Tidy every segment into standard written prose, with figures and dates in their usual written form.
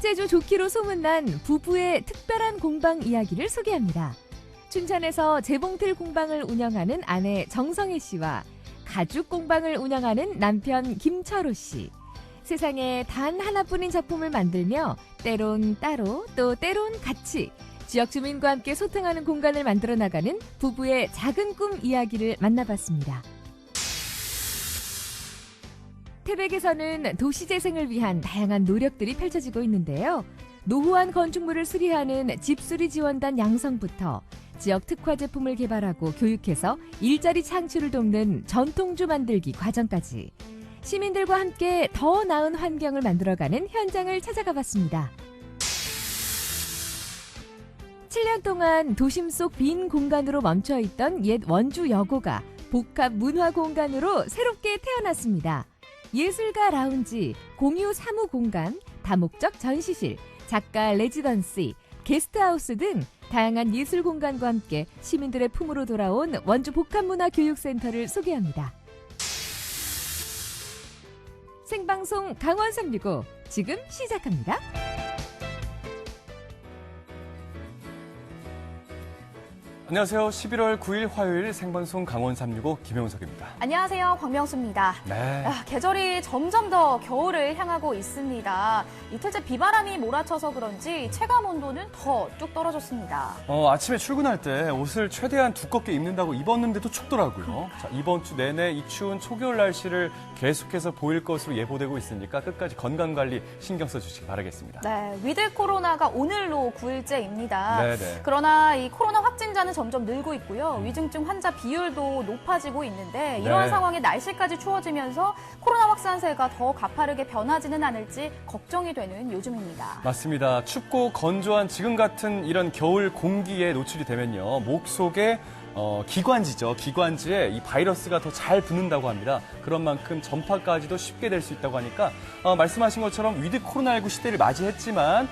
손재주 좋기로 소문난 부부의 특별한 공방 이야기를 소개합니다. 춘천에서 재봉틀 공방을 운영하는 아내 정성혜 씨와 가죽 공방을 운영하는 남편 김철호 씨. 세상에 단 하나뿐인 작품을 만들며 때론 따로 또 때론 같이 지역 주민과 함께 소통하는 공간을 만들어 나가는 부부의 작은 꿈 이야기를 만나봤습니다. 태백에서는 도시재생을 위한 다양한 노력들이 펼쳐지고 있는데요. 노후한 건축물을 수리하는 집수리 지원단 양성부터 지역 특화 제품을 개발하고 교육해서 일자리 창출을 돕는 전통주 만들기 과정까지 시민들과 함께 더 나은 환경을 만들어가는 현장을 찾아가 봤습니다. 7년 동안 도심 속 빈 공간으로 멈춰있던 옛 원주 여고가 복합 문화 공간으로 새롭게 태어났습니다. 예술가 라운지, 공유 사무 공간, 다목적 전시실, 작가 레지던시, 게스트하우스 등 다양한 예술 공간과 함께 시민들의 품으로 돌아온 원주 복합문화교육센터를 소개합니다. 생방송 강원 365 지금 시작합니다. 안녕하세요. 11월 9일 화요일 생방송 강원 365 김용석입니다. 안녕하세요. 광명수입니다. 네. 계절이 점점 더 겨울을 향하고 있습니다. 이틀째 비바람이 몰아쳐서 그런지 체감 온도는 더 쭉 떨어졌습니다. 아침에 출근할 때 옷을 최대한 두껍게 입는다고 입었는데도 춥더라고요. 자, 이번 주 내내 이 추운 초겨울 날씨를 계속해서 보일 것으로 예보되고 있으니까 끝까지 건강관리 신경 써주시기 바라겠습니다. 네, 위드 코로나가 오늘로 9일째입니다. 네네. 그러나 이 코로나 확진자는 점점 늘고 있고요. 위중증 환자 비율도 높아지고 있는데 이러한 상황에 날씨까지 추워지면서 코로나 확산세가 더 가파르게 변하지는 않을지 걱정이 되는 요즘입니다. 맞습니다. 춥고 건조한 지금 같은 이런 겨울 공기에 노출이 되면요. 목 속에 기관지죠. 기관지에 이 바이러스가 더 잘 붙는다고 합니다. 그런 만큼 전파까지도 쉽게 될 수 있다고 하니까 말씀하신 것처럼 위드 코로나19 시대를 맞이했지만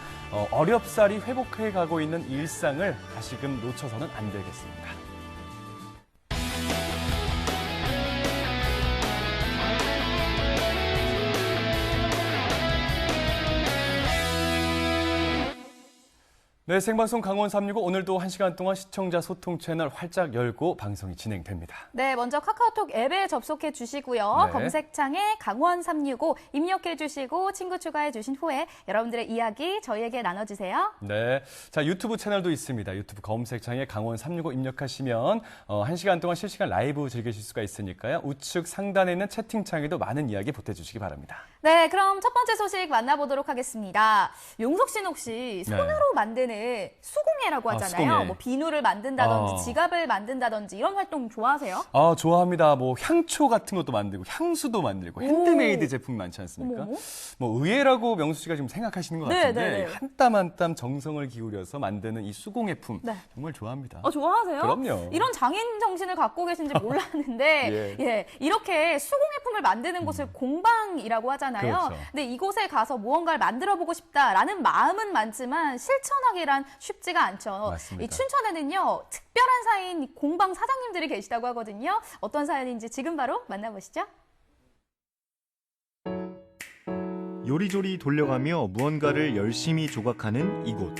어렵사리 회복해 가고 있는 일상을 다시금 놓쳐서는 안 되겠습니다. 네, 생방송 강원 365 오늘도 1시간 동안 시청자 소통 채널 활짝 열고 방송이 진행됩니다. 네, 먼저 카카오톡 앱에 접속해 주시고요. 네. 검색창에 강원 365 입력해 주시고 친구 추가해 주신 후에 여러분들의 이야기 저희에게 나눠주세요. 네, 자 유튜브 채널도 있습니다. 유튜브 검색창에 강원 365 입력하시면 1시간 동안 실시간 라이브 즐기실 수가 있으니까요. 우측 상단에 있는 채팅창에도 많은 이야기 보태주시기 바랍니다. 네, 그럼 첫 번째 소식 만나보도록 하겠습니다. 용석 씨는 혹시 손으로 만드는 수공예라고 하잖아요. 수공예. 뭐 비누를 만든다든지 지갑을 만든다든지 이런 활동 좋아하세요? 좋아합니다. 뭐 향초 같은 것도 만들고 향수도 만들고 핸드메이드 제품 많지 않습니까? 어머. 뭐 의외라고 명수 씨가 지금 생각하시는 것 네, 같은데 네. 한 땀 한 땀 정성을 기울여서 만드는 이 수공예품 네. 정말 좋아합니다. 좋아하세요? 그럼요. 이런 장인 정신을 갖고 계신지 몰랐는데 예. 이렇게 수공예품을 만드는 곳을 공방이라고 하잖아요. 그렇죠. 근데 이곳에 가서 무언가를 만들어보고 싶다라는 마음은 많지만 실천하기란 쉽지가 않죠. 맞습니다. 이 춘천에는요 특별한 사인 공방 사장님들이 계시다고 하거든요. 어떤 사연인지 지금 바로 만나보시죠. 요리조리 돌려가며 무언가를 열심히 조각하는 이곳.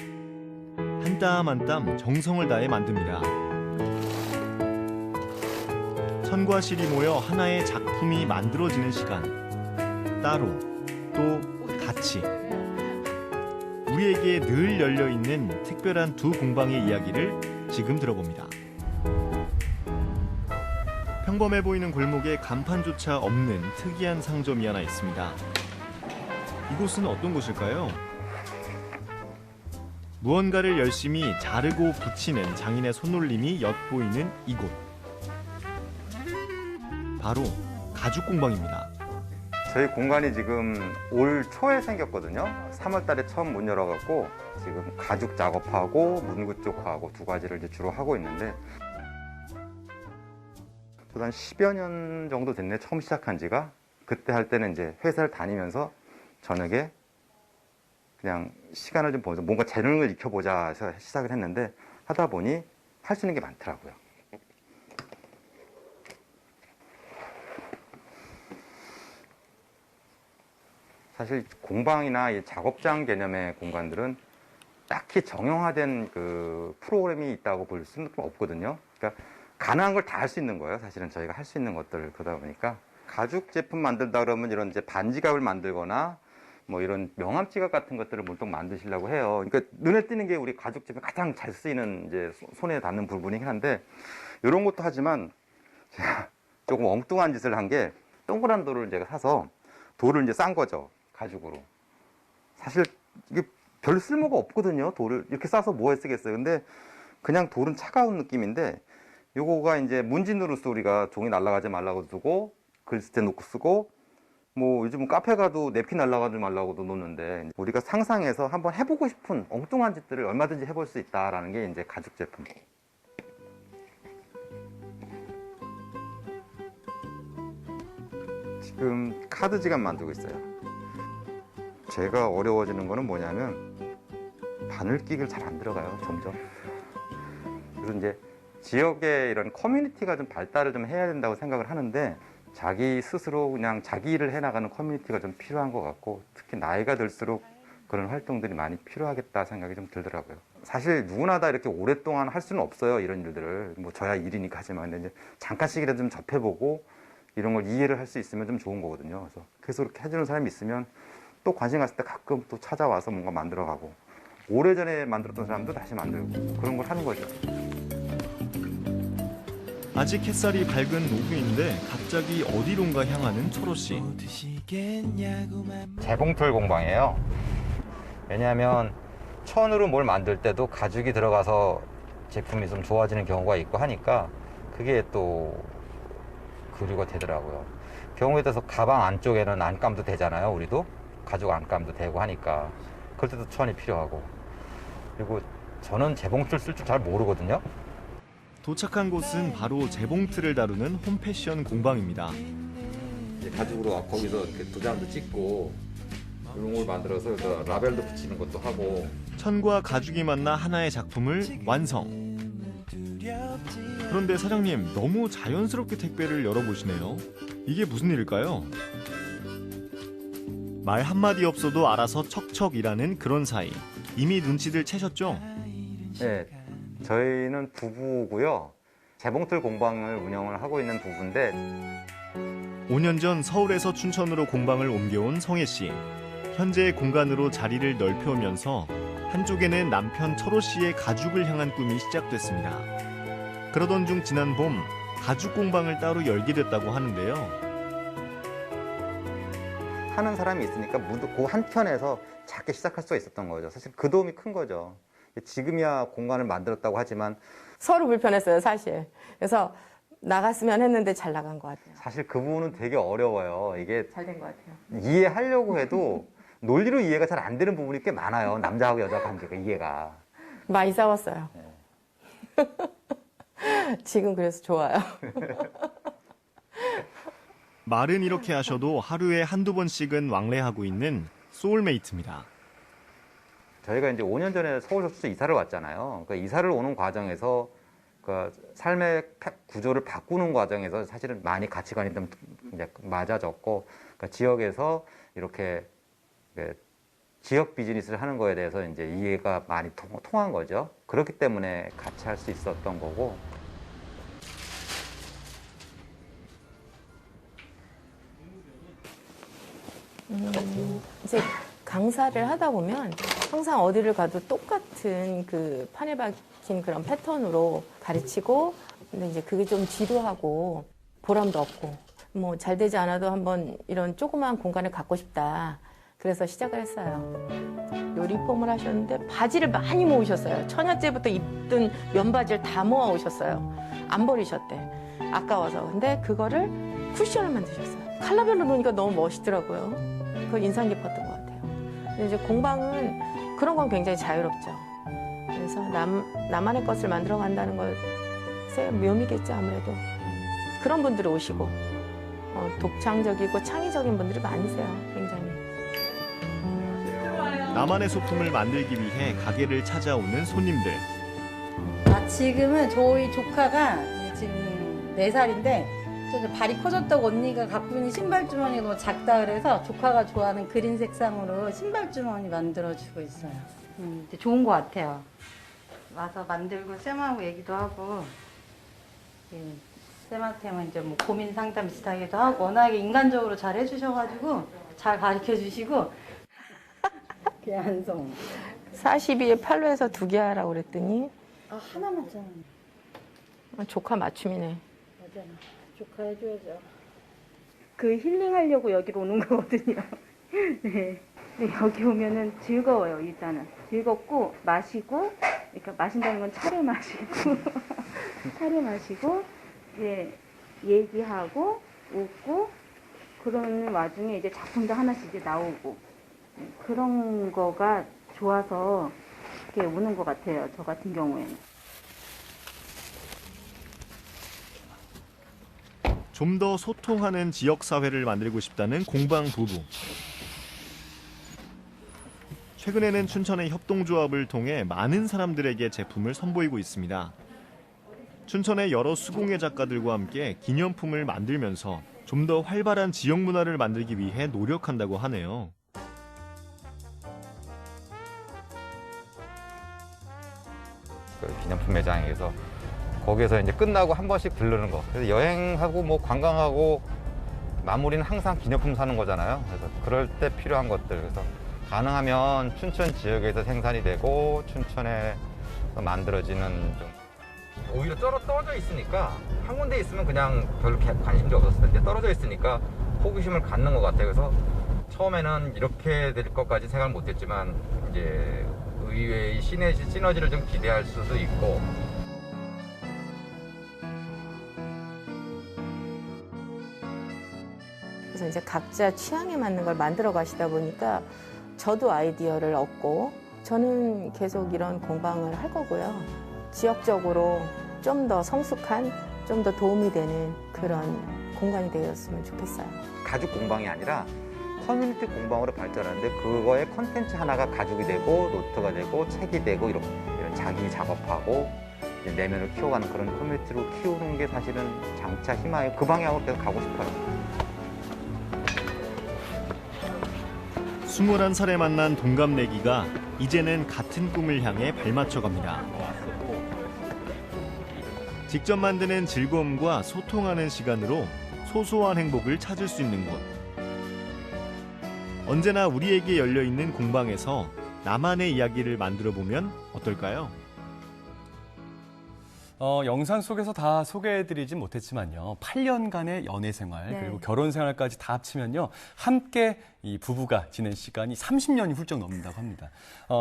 한 땀 한 땀 정성을 다해 만듭니다. 천과 실이 모여 하나의 작품이 만들어지는 시간. 따로 또 같이. 우리에게 늘 열려있는 특별한 두 공방의 이야기를 지금 들어봅니다. 평범해 보이는 골목에 간판조차 없는 특이한 상점이 하나 있습니다. 이곳은 어떤 곳일까요? 무언가를 열심히 자르고 붙이는 장인의 손놀림이 엿보이는 이곳. 바로 가죽 공방입니다. 저희 공간이 지금 올 초에 생겼거든요. 3월 달에 처음 문 열어갖고 지금 가죽 작업하고 문구 쪽하고 두 가지를 이제 주로 하고 있는데 저도 한 10여 년 정도 됐네, 처음 시작한 지가. 그때 할 때는 이제 회사를 다니면서 저녁에 그냥 시간을 좀 보면서 뭔가 재능을 익혀보자 해서 시작을 했는데 하다 보니 할 수 있는 게 많더라고요. 사실 공방이나 이 작업장 개념의 공간들은 딱히 정형화된 그 프로그램이 있다고 볼 수는 없거든요. 그러니까 가능한 걸 다 할 수 있는 거예요. 사실은 저희가 할 수 있는 것들을 그러다 보니까 가죽 제품 만들다 그러면 이런 이제 반지갑을 만들거나 뭐 이런 명함 지갑 같은 것들을 보통 만드시려고 해요. 그러니까 눈에 띄는 게 우리 가죽 제품에 가장 잘 쓰이는 이제 손에 닿는 부분이긴 한데 이런 것도 하지만 제가 조금 엉뚱한 짓을 한 게 동그란 돌을 제가 사서 돌을 이제 싼 거죠. 가죽으로. 사실 이게 별 쓸모가 없거든요. 돌을 이렇게 싸서 뭐에 쓰겠어요. 근데 그냥 돌은 차가운 느낌인데 요거가 이제 문진으로서 우리가 종이 날아가지 말라고 두고 글 쓸 때 놓고 쓰고 뭐 요즘 카페 가도 냅킨 날아가지 말라고도 놓는데 우리가 상상해서 한번 해보고 싶은 엉뚱한 짓들을 얼마든지 해볼 수 있다라는 게 이제 가죽 제품. 지금 카드 지갑 만들고 있어요. 제가 어려워지는 거는 뭐냐면 바늘기를 잘 안 들어가요, 점점. 그래서 이제 지역의 이런 커뮤니티가 좀 발달을 좀 해야 된다고 생각을 하는데 자기 스스로 그냥 자기 일을 해나가는 커뮤니티가 좀 필요한 것 같고 특히 나이가 들수록 그런 활동들이 많이 필요하겠다 생각이 좀 들더라고요. 사실 누구나 다 이렇게 오랫동안 할 수는 없어요, 이런 일들을. 뭐 저야 일이니까 하지만 근데 이제 잠깐씩이라도 좀 접해보고 이런 걸 이해를 할 수 있으면 좀 좋은 거거든요. 그래서 계속 이렇게 해주는 사람이 있으면 또 관심 갔을 때 가끔 또 찾아와서 뭔가 만들어가고 오래전에 만들었던 사람도 다시 만들고 그런 걸 하는 거죠. 아직 햇살이 밝은 오후인데 갑자기 어디론가 향하는 철호 씨. 재봉틀 공방이에요. 왜냐하면 천으로 뭘 만들 때도 가죽이 들어가서 제품이 좀 좋아지는 경우가 있고 하니까 그게 또 교류가 되더라고요. 경우에 따라서 가방 안쪽에는 안감도 되잖아요. 우리도 가죽 안감도 되고 하니까 그럴 때도 천이 필요하고. 그리고 저는 재봉틀 쓸 줄 잘 모르거든요. 도착한 곳은 바로 재봉틀을 다루는 홈패션 공방입니다. 이제 가죽으로 거기서 이렇게 도장도 찍고 이런 걸 만들어서 라벨도 붙이는 것도 하고. 천과 가죽이 만나 하나의 작품을 완성. 그런데 사장님, 너무 자연스럽게 택배를 열어보시네요. 이게 무슨 일일까요? 말 한마디 없어도 알아서 척척 일하는 그런 사이. 이미 눈치들 채셨죠? 네, 저희는 부부고요. 재봉틀 공방을 운영을 하고 있는 부부인데 5년 전 서울에서 춘천으로 공방을 옮겨온 성혜 씨. 현재의 공간으로 자리를 넓혀오면서 한쪽에는 남편 철호 씨의 가죽을 향한 꿈이 시작됐습니다. 그러던 중 지난 봄 가죽 공방을 따로 열게 됐다고 하는데요. 하는 사람이 있으니까 그 한켠에서 작게 시작할 수가 있었던 거죠. 사실 그 도움이 큰 거죠. 지금이야 공간을 만들었다고 하지만 서로 불편했어요, 사실. 그래서 나갔으면 했는데 잘 나간 것 같아요. 사실 그 부분은 되게 어려워요. 이게 잘 된 것 같아요. 이해하려고 해도 논리로 이해가 잘 안 되는 부분이 꽤 많아요. 남자하고 여자 관계가 이해가. 많이 싸웠어요. 지금 그래서 좋아요. 말은 이렇게 하셔도 하루에 한두 번씩은 왕래하고 있는 소울메이트입니다. 저희가 이제 5년 전에 서울 저수지 이사를 왔잖아요. 그러니까 이사를 오는 과정에서 그 삶의 구조를 바꾸는 과정에서 사실은 많이 가치관이 좀 이제 맞아졌고, 그러니까 지역에서 이렇게 지역 비즈니스를 하는 거에 대해서 이제 이해가 많이 통한 거죠. 그렇기 때문에 같이 할 수 있었던 거고. 이제 강사를 하다 보면 항상 어디를 가도 똑같은 그 판에 박힌 그런 패턴으로 가르치고, 근데 이제 그게 좀 지루하고 보람도 없고, 뭐 잘 되지 않아도 한번 이런 조그마한 공간을 갖고 싶다. 그래서 시작을 했어요. 요 리폼을 하셨는데 바지를 많이 모으셨어요. 처녀째부터 입던 면바지를 다 모아 오셨어요. 안 버리셨대. 아까워서. 근데 그거를 쿠션을 만드셨어요. 컬러별로 놓으니까 너무 멋있더라고요. 그거 인상 깊었던 것 같아요. 근데 이제 공방은 그런 건 굉장히 자유롭죠. 그래서 나만의 것을 만들어 간다는 것의 묘미겠죠, 아무래도. 그런 분들이 오시고, 독창적이고 창의적인 분들이 많으세요, 굉장히. 나만의 소품을 만들기 위해 가게를 찾아오는 손님들. 지금은 저희 조카가 지금 4살인데 저 발이 커졌다고 언니가 갖고 있는 신발 주머니가 너무 작다 그래서 조카가 좋아하는 그린 색상으로 신발 주머니 만들어주고 있어요. 근데 좋은 것 같아요. 와서 만들고 쌤하고 얘기도 하고, 예, 쌤한테는 이제 뭐 고민 상담 비슷하게도 하고, 워낙에 인간적으로 잘 해주셔가지고 잘 가르쳐 주시고. 계한성. 42에 8로 해서 2개 하라고 그랬더니 아, 하나만 잖아. 조카 맞춤이네. 맞아. 조카 해줘야죠. 그 힐링하려고 여기로 오는 거거든요. 네. 네, 여기 오면은 즐거워요, 일단은. 즐겁고, 마시고, 그러니까 마신다는 건 차를 마시고, 차를 마시고, 이제 얘기하고, 웃고, 그런 와중에 이제 작품도 하나씩 이제 나오고, 그런 거가 좋아서 이렇게 오는 것 같아요, 저 같은 경우에는. 좀 더 소통하는 지역사회를 만들고 싶다는 공방 부부. 최근에는 춘천의 협동조합을 통해 많은 사람들에게 제품을 선보이고 있습니다. 춘천의 여러 수공예 작가들과 함께 기념품을 만들면서 좀 더 활발한 지역 문화를 만들기 위해 노력한다고 하네요. 그 기념품 매장에서 거기에서 이제 끝나고 한 번씩 들르는 거. 그래서 여행하고 뭐 관광하고 마무리는 항상 기념품 사는 거잖아요. 그래서 그럴 때 필요한 것들. 그래서 가능하면 춘천 지역에서 생산이 되고 춘천에서 만들어지는 좀 오히려 떨어져 있으니까 한 군데 있으면 그냥 별로 관심도 없었을 텐데 떨어져 있으니까 호기심을 갖는 것 같아요. 그래서 처음에는 이렇게 될 것까지 생각을 못했지만 이제 의외의 시너지를 좀 기대할 수도 있고. 그래서 이제 각자 취향에 맞는 걸 만들어 가시다 보니까 저도 아이디어를 얻고 저는 계속 이런 공방을 할 거고요. 지역적으로 좀 더 성숙한, 좀 더 도움이 되는 그런 공간이 되었으면 좋겠어요. 가죽 공방이 아니라 커뮤니티 공방으로 발전하는데 그거의 컨텐츠 하나가 가죽이 되고 노트가 되고 책이 되고 이런 자기 작업하고 내면을 키워가는 그런 커뮤니티로 키우는 게 사실은 장차 희망이에요. 그 방향으로 계속 가고 싶어요. 21살에 만난 동갑내기가 이제는 같은 꿈을 향해 발맞춰 갑니다. 직접 만드는 즐거움과 소통하는 시간으로 소소한 행복을 찾을 수 있는 곳. 언제나 우리에게 열려있는 공방에서 나만의 이야기를 만들어 보면 어떨까요? 영상 속에서 다 소개해드리진 못했지만요. 8년간의 연애 생활 네. 그리고 결혼 생활까지 다 합치면요. 함께 이 부부가 지낸 시간이 30년이 훌쩍 넘는다고 합니다.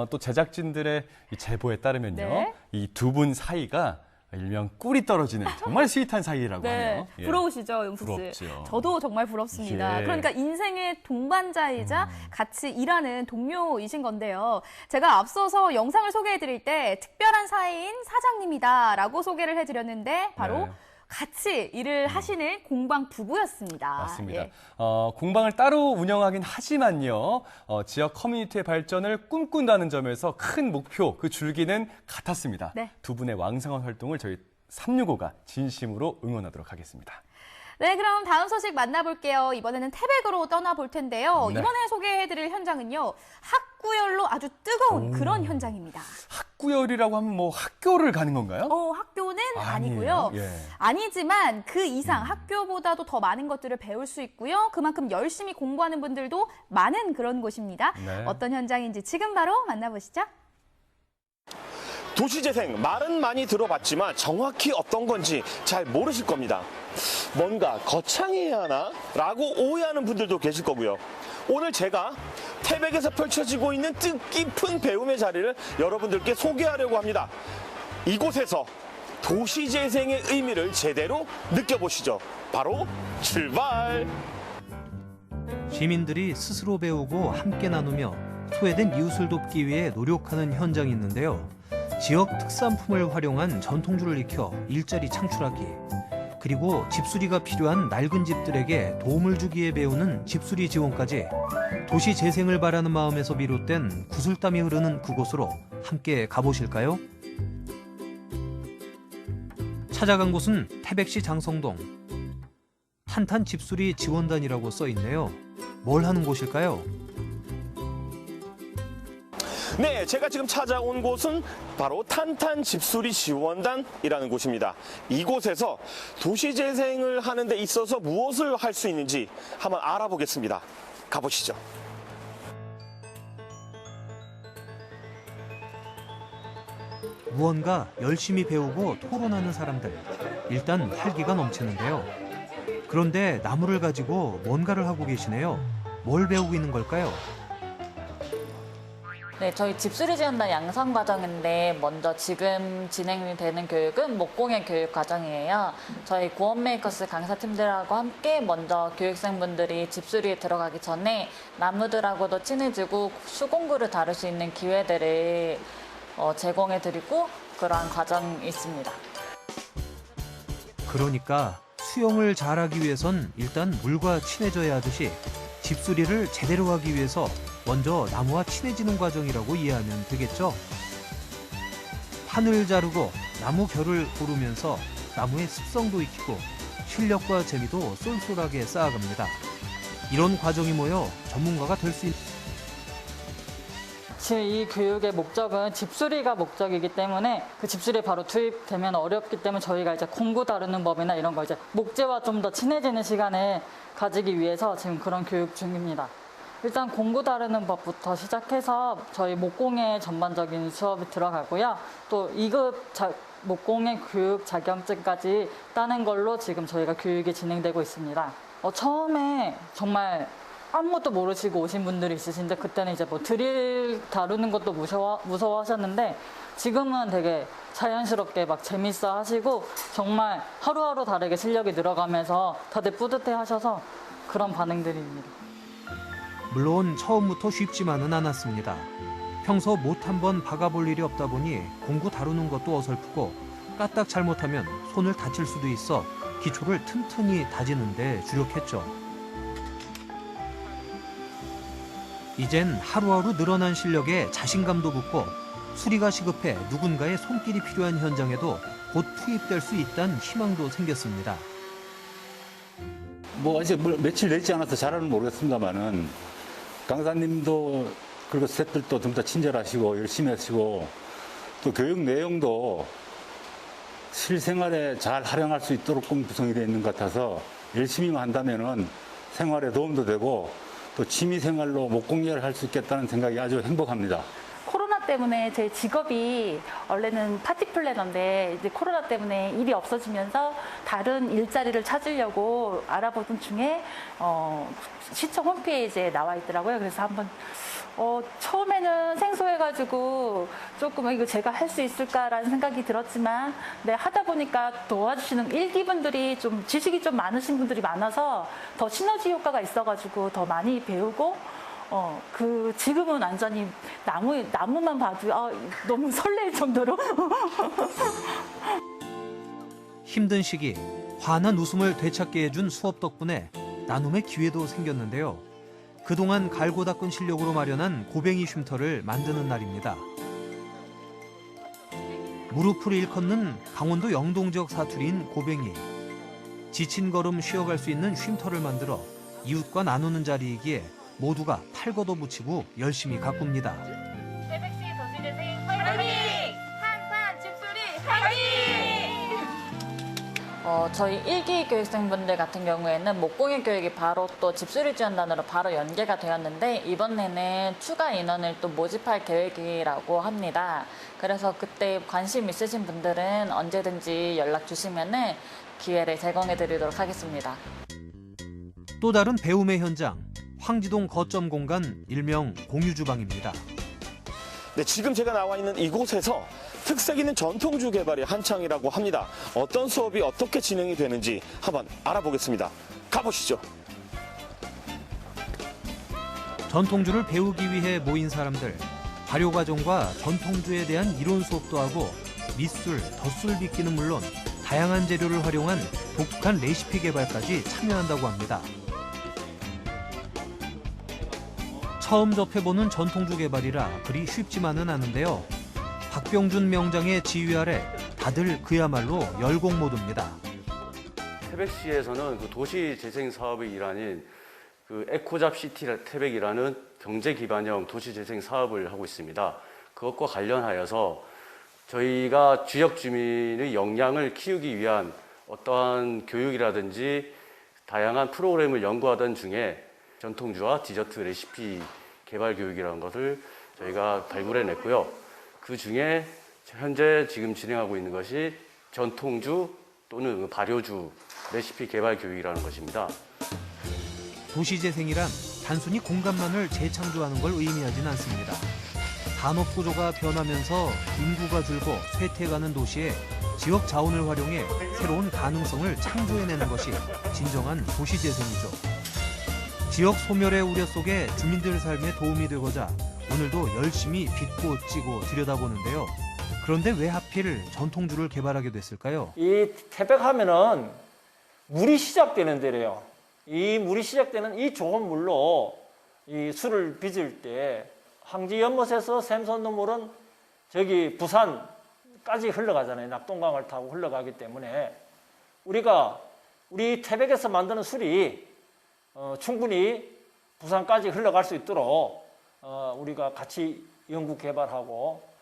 또 제작진들의 이 제보에 따르면요. 네. 이 두 분 사이가 일명 꿀이 떨어지는 정말 스윗한 사이라고 네, 하네요. 예. 부러우시죠, 용숙 씨? 부럽죠. 저도 정말 부럽습니다. 예. 그러니까 인생의 동반자이자 같이 일하는 동료이신 건데요. 제가 앞서서 영상을 소개해드릴 때 특별한 사이인 사장님이다라고 소개를 해드렸는데 바로 네. 같이 일을 하시는 공방 부부였습니다. 맞습니다. 예. 공방을 따로 운영하긴 하지만요. 지역 커뮤니티의 발전을 꿈꾼다는 점에서 큰 목표, 그 줄기는 같았습니다. 네. 두 분의 왕성한 활동을 저희 365가 진심으로 응원하도록 하겠습니다. 네, 그럼 다음 소식 만나볼게요. 이번에는 태백으로 떠나볼 텐데요. 네. 이번에 소개해드릴 현장은요. 학구열로 아주 뜨거운 그런 현장입니다. 학구열이라고 하면 뭐 학교를 가는 건가요? 학교는 아니에요. 아니고요. 예. 아니지만 그 이상 학교보다도 더 많은 것들을 배울 수 있고요. 그만큼 열심히 공부하는 분들도 많은 그런 곳입니다. 네. 어떤 현장인지 지금 바로 만나보시죠. 도시재생 말은 많이 들어봤지만 정확히 어떤 건지 잘 모르실 겁니다. 뭔가 거창해야 하나? 라고 오해하는 분들도 계실 거고요. 오늘 제가 태백에서 펼쳐지고 있는 뜻깊은 배움의 자리를 여러분들께 소개하려고 합니다. 이곳에서 도시재생의 의미를 제대로 느껴보시죠. 바로 출발! 시민들이 스스로 배우고 함께 나누며 소외된 이웃을 돕기 위해 노력하는 현장이 있는데요. 지역 특산품을 활용한 전통주를 익혀 일자리 창출하기, 그리고 집수리가 필요한 낡은 집들에게 도움을 주기 위해 배우는 집수리 지원까지 도시 재생을 바라는 마음에서 비롯된 구슬땀이 흐르는 그곳으로 함께 가보실까요? 찾아간 곳은 태백시 장성동. 탄탄 집수리 지원단이라고 써 있네요. 뭘 하는 곳일까요? 네, 제가 지금 찾아온 곳은 바로 탄탄 집수리 지원단이라는 곳입니다. 이곳에서 도시재생을 하는 데 있어서 무엇을 할 수 있는지 한번 알아보겠습니다. 가보시죠. 무언가 열심히 배우고 토론하는 사람들. 일단 활기가 넘치는데요. 그런데 나무를 가지고 뭔가를 하고 계시네요. 뭘 배우고 있는 걸까요? 네, 저희 집수리 지원단 양성 과정인데 먼저 지금 진행이 되는 교육은 목공예 교육 과정이에요. 저희 고원메이커스 강사팀들하고 함께 먼저 교육생분들이 집수리에 들어가기 전에 나무들하고도 친해지고 수공구를 다룰 수 있는 기회들을 제공해드리고 그러한 과정이 있습니다. 그러니까 수영을 잘하기 위해선 일단 물과 친해져야 하듯이 집수리를 제대로 하기 위해서 먼저 나무와 친해지는 과정이라고 이해하면 되겠죠? 판을 자르고 나무 결을 고르면서 나무의 습성도 익히고 실력과 재미도 쏠쏠하게 쌓아갑니다. 이런 과정이 모여 전문가가 될 수 있는 지금 이 교육의 목적은 집수리가 목적이기 때문에 그 집수리에 바로 투입되면 어렵기 때문에 저희가 이제 공구 다루는 법이나 이런 거 이제 목재와 좀 더 친해지는 시간을 가지기 위해서 지금 그런 교육 중입니다. 일단 공구 다루는 법부터 시작해서 저희 목공예 전반적인 수업이 들어가고요. 또 2급 목공예 교육 자격증까지 따는 걸로 지금 저희가 교육이 진행되고 있습니다. 처음에 정말 아무것도 모르시고 오신 분들이 있으신데 그때는 이제 뭐 드릴 다루는 것도 무서워하셨는데 지금은 되게 자연스럽게 막 재밌어 하시고 정말 하루하루 다르게 실력이 늘어가면서 다들 뿌듯해 하셔서 그런 반응들입니다. 물론 처음부터 쉽지만은 않았습니다. 평소 못 한번 박아볼 일이 없다 보니 공구 다루는 것도 어설프고 까딱 잘못하면 손을 다칠 수도 있어 기초를 튼튼히 다지는 데 주력했죠. 이젠 하루하루 늘어난 실력에 자신감도 붙고 수리가 시급해 누군가의 손길이 필요한 현장에도 곧 투입될 수 있다는 희망도 생겼습니다. 뭐 아직 며칠 되지 않아서 잘은 모르겠습니다만은 강사님도 그리고 스태프들도 좀 더 친절하시고 열심히 하시고 또 교육 내용도 실생활에 잘 활용할 수 있도록 구성이 되어 있는 것 같아서 열심히만 한다면은 생활에 도움도 되고 또 취미생활로 목공예를 할 수 있겠다는 생각이 아주 행복합니다. 코로나 때문에 제 직업이 원래는 파티 플래너인데 이제 코로나 때문에 일이 없어지면서 다른 일자리를 찾으려고 알아보던 중에 시청 홈페이지에 나와 있더라고요. 그래서 한번 처음에는 생소해가지고 조금 이거 제가 할 수 있을까라는 생각이 들었지만 네, 하다 보니까 도와주시는 일기분들이 좀 지식이 좀 많으신 분들이 많아서 더 시너지 효과가 있어가지고 더 많이 배우고 지금은 완전히 나무만 봐도 너무 설렐 정도로 힘든 시기 환한 웃음을 되찾게 해준 수업 덕분에 나눔의 기회도 생겼는데요. 그동안 갈고 닦은 실력으로 마련한 고뱅이 쉼터를 만드는 날입니다. 무릎을 일컫는 강원도 영동 지역 사투리인 고뱅이. 지친 걸음 쉬어갈 수 있는 쉼터를 만들어 이웃과 나누는 자리이기에 모두가 팔 걷어붙이고 열심히 가꿉니다. 태백시 도시재생 화이팅! 한산 집수리 화이팅! 저희 1기 교육생분들 같은 경우에는 목공예 교육이 바로 또 집수리 지원단으로 바로 연계가 되었는데 이번에는 추가 인원을 또 모집할 계획이라고 합니다. 그래서 그때 관심 있으신 분들은 언제든지 연락 주시면은 기회를 제공해 드리도록 하겠습니다. 또 다른 배움의 현장, 황지동 거점 공간 일명 공유주방입니다. 네, 지금 제가 나와 있는 이곳에서 특색 있는 전통주 개발이 한창이라고 합니다. 어떤 수업이 어떻게 진행이 되는지 한번 알아보겠습니다. 가보시죠. 전통주를 배우기 위해 모인 사람들, 발효 과정과 전통주에 대한 이론 수업도 하고 밑술, 덧술 빚기는 물론 다양한 재료를 활용한 독특한 레시피 개발까지 참여한다고 합니다. 처음 접해보는 전통주 개발이라 그리 쉽지만은 않은데요. 박병준 명장의 지휘 아래 다들 그야말로 열공 모드입니다. 태백시에서는 그 도시 재생 사업의 일환인 그 에코잡 시티 태백이라는 경제 기반형 도시 재생 사업을 하고 있습니다. 그것과 관련하여서 저희가 지역 주민의 역량을 키우기 위한 어떠한 교육이라든지 다양한 프로그램을 연구하던 중에 전통주와 디저트 레시피 개발 교육이라는 것을 저희가 발굴해냈고요. 그 중에 현재 지금 진행하고 있는 것이 전통주 또는 발효주 레시피 개발 교육이라는 것입니다. 도시재생이란 단순히 공간만을 재창조하는 걸 의미하진 않습니다. 산업 구조가 변하면서 인구가 줄고 쇠퇴해가는 도시에 지역 자원을 활용해 새로운 가능성을 창조해내는 것이 진정한 도시재생이죠. 지역 소멸의 우려 속에 주민들 삶에 도움이 되고자 오늘도 열심히 빚고 찌고 들여다보는데요. 그런데 왜 하필 전통주를 개발하게 됐을까요? 이 태백하면은 물이 시작되는 데래요. 이 물이 시작되는 이 좋은 물로 이 술을 빚을 때 황지 연못에서 샘솟는 물은 저기 부산까지 흘러가잖아요. 낙동강을 타고 흘러가기 때문에 우리 태백에서 만드는 술이 충분히 부산까지 흘러갈 수 있도록 우리가 같이 연구 개발하고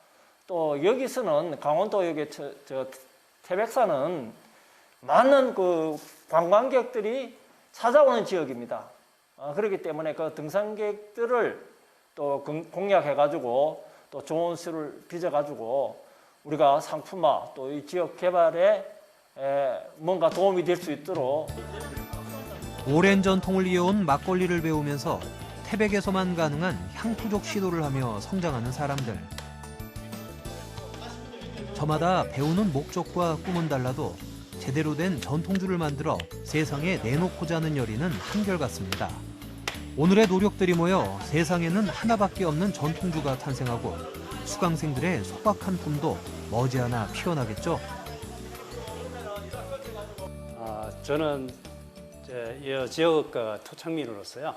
또 여기서는 강원도 여기 저 태백산은 많은 그 관광객들이 찾아오는 지역입니다. 그렇기 때문에 그 등산객들을 또 공략해가지고 또 좋은 술을 빚어가지고 우리가 상품화 또 이 지역 개발에 뭔가 도움이 될 수 있도록 오랜 전통을 이어온 막걸리를 배우면서 태백에서만 가능한 향토적 시도를 하며 성장하는 사람들. 저마다 배우는 목적과 꿈은 달라도 제대로 된 전통주를 만들어 세상에 내놓고자 하는 열의는 한결같습니다. 오늘의 노력들이 모여 세상에는 하나밖에 없는 전통주가 탄생하고 수강생들의 소박한 꿈도 머지않아 피어나겠죠. 저는 이 지역 토착민으로서요.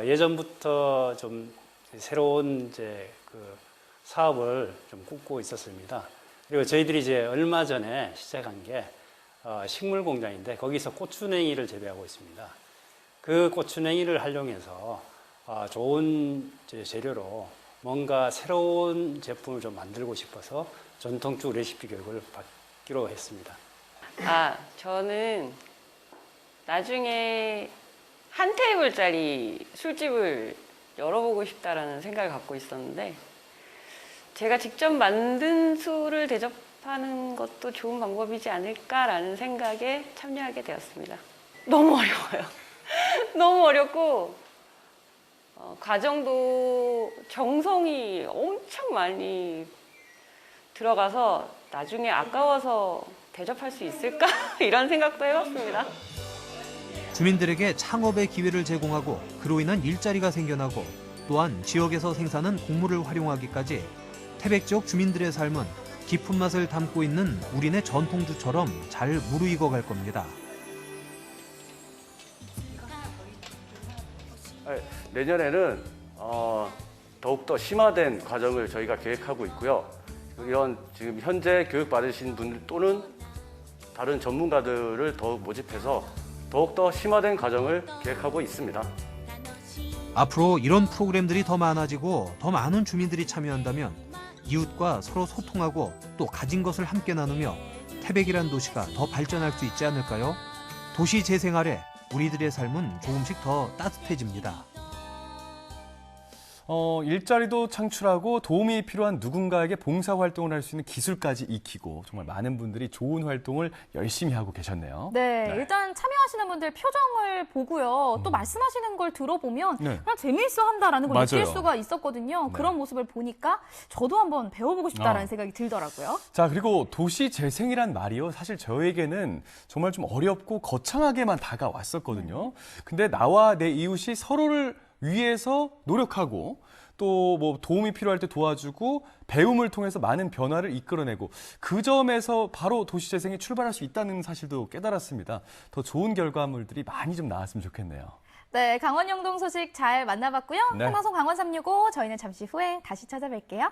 예전부터 좀 새로운 그 사업을 좀 꿈꾸고 있었습니다. 그리고 저희들이 이제 얼마 전에 시작한 게 식물 공장인데 거기서 고추냉이를 재배하고 있습니다. 그 고추냉이를 활용해서 좋은 재료로 뭔가 새로운 제품을 좀 만들고 싶어서 전통주 레시피 교육을 받기로 했습니다. 저는 나중에 한 테이블짜리 술집을 열어보고 싶다라는 생각을 갖고 있었는데 제가 직접 만든 술을 대접하는 것도 좋은 방법이지 않을까라는 생각에 참여하게 되었습니다. 너무 어려워요. 너무 어렵고 과정도 정성이 엄청 많이 들어가서 나중에 아까워서 대접할 수 있을까? 이런 생각도 해봤습니다. 주민들에게 창업의 기회를 제공하고 그로 인한 일자리가 생겨나고 또한 지역에서 생산한 곡물을 활용하기까지 태백 지역 주민들의 삶은 깊은 맛을 담고 있는 우리네 전통주처럼 잘 무르익어 갈 겁니다. 내년에는 더욱더 심화된 과정을 저희가 계획하고 있고요. 이런 지금 현재 교육받으신 분들 또는 다른 전문가들을 더욱 모집해서 더욱더 심화된 과정을 계획하고 있습니다. 앞으로 이런 프로그램들이 더 많아지고 더 많은 주민들이 참여한다면 이웃과 서로 소통하고 또 가진 것을 함께 나누며 태백이란 도시가 더 발전할 수 있지 않을까요? 도시 재생 아래 우리들의 삶은 조금씩 더 따뜻해집니다. 일자리도 창출하고 도움이 필요한 누군가에게 봉사활동을 할 수 있는 기술까지 익히고 정말 많은 분들이 좋은 활동을 열심히 하고 계셨네요. 네, 일단 참여하시는 분들 표정을 보고요. 또 말씀하시는 걸 들어보면 그냥 재미있어 한다라는 걸 느낄 수가 있었거든요. 그런 모습을 보니까 저도 한번 배워보고 싶다라는 생각이 들더라고요. 자, 그리고 도시 재생이란 말이요. 사실 저에게는 정말 좀 어렵고 거창하게만 다가왔었거든요. 근데 나와 내 이웃이 서로를 위해서 노력하고 또 뭐 도움이 필요할 때 도와주고 배움을 통해서 많은 변화를 이끌어내고 그 점에서 바로 도시재생이 출발할 수 있다는 사실도 깨달았습니다. 더 좋은 결과물들이 많이 좀 나왔으면 좋겠네요. 네, 강원 영동 소식 잘 만나봤고요. 생방송 강원 365 저희는 잠시 후에 다시 찾아뵐게요.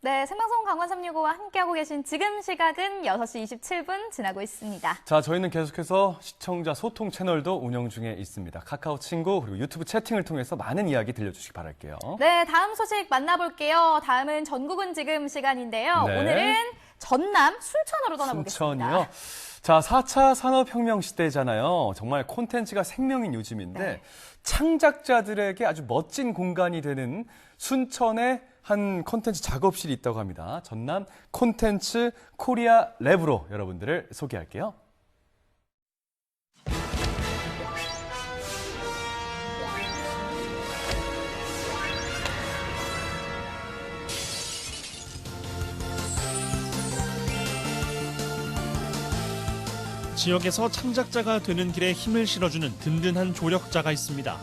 네, 생방송 강원 365와 함께하고 계신 지금 시각은 6시 27분 지나고 있습니다. 자, 저희는 계속해서 시청자 소통 채널도 운영 중에 있습니다. 카카오 친구 그리고 유튜브 채팅을 통해서 많은 이야기 들려주시기 바랄게요. 네, 다음 소식 만나볼게요. 다음은 전국은 지금 시간인데요. 네. 오늘은 전남 순천으로 떠나보겠습니다. 순천이요? 자, 4차 산업혁명 시대잖아요. 정말 콘텐츠가 생명인 요즘인데 네. 창작자들에게 아주 멋진 공간이 되는 순천의 한 콘텐츠 작업실이 있다고 합니다. 전남 콘텐츠 코리아 랩으로 여러분들을 소개할게요. 지역에서 창작자가 되는 길에 힘을 실어주는 든든한 조력자가 있습니다.